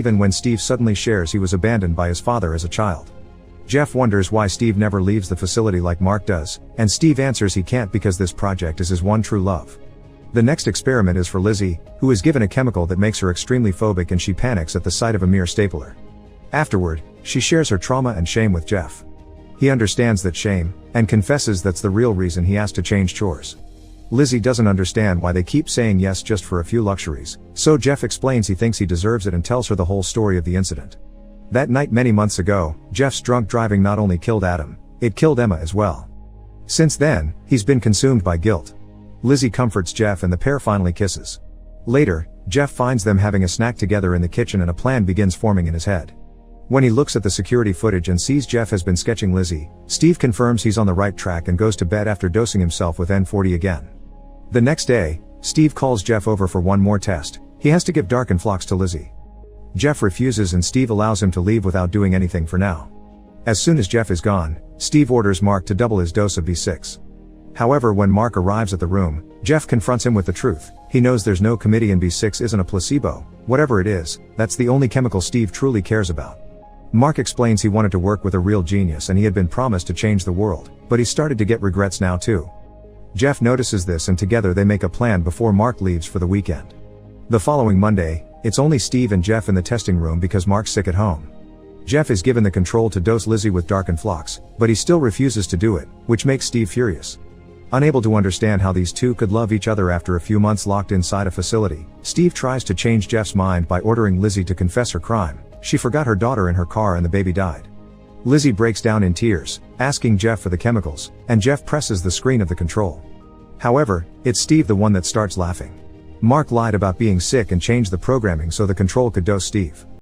Even when Steve suddenly shares he was abandoned by his father as a child. Jeff wonders why Steve never leaves the facility like Mark does, and Steve answers he can't because this project is his one true love. The next experiment is for Lizzie, who is given a chemical that makes her extremely phobic and she panics at the sight of a mere stapler. Afterward, she shares her trauma and shame with Jeff. He understands that shame, and confesses that's the real reason he has to change chores. Lizzie doesn't understand why they keep saying yes just for a few luxuries, so Jeff explains he thinks he deserves it and tells her the whole story of the incident. That night many months ago, Jeff's drunk driving not only killed Adam, it killed Emma as well. Since then, he's been consumed by guilt. Lizzie comforts Jeff and the pair finally kisses. Later, Jeff finds them having a snack together in the kitchen and a plan begins forming in his head. When he looks at the security footage and sees Jeff has been sketching Lizzie, Steve confirms he's on the right track and goes to bed after dosing himself with N40 again. The next day, Steve calls Jeff over for one more test. He has to give Darkenflox to Lizzie. Jeff refuses and Steve allows him to leave without doing anything for now. As soon as Jeff is gone, Steve orders Mark to double his dose of B6. However, when Mark arrives at the room, Jeff confronts him with the truth. He knows there's no committee and B6 isn't a placebo. Whatever it is, that's the only chemical Steve truly cares about. Mark explains he wanted to work with a real genius and he had been promised to change the world, but he started to get regrets now too. Jeff notices this and together they make a plan before Mark leaves for the weekend. The following Monday, it's only Steve and Jeff in the testing room because Mark's sick at home. Jeff is given the control to dose Lizzie with Darkenflox, but he still refuses to do it, which makes Steve furious. Unable to understand how these two could love each other after a few months locked inside a facility, Steve tries to change Jeff's mind by ordering Lizzie to confess her crime. She forgot her daughter in her car and the baby died. Lizzie breaks down in tears, asking Jeff for the chemicals, and Jeff presses the screen of the control. However, it's Steve the one that starts laughing. Mark lied about being sick and changed the programming so the control could dose Steve.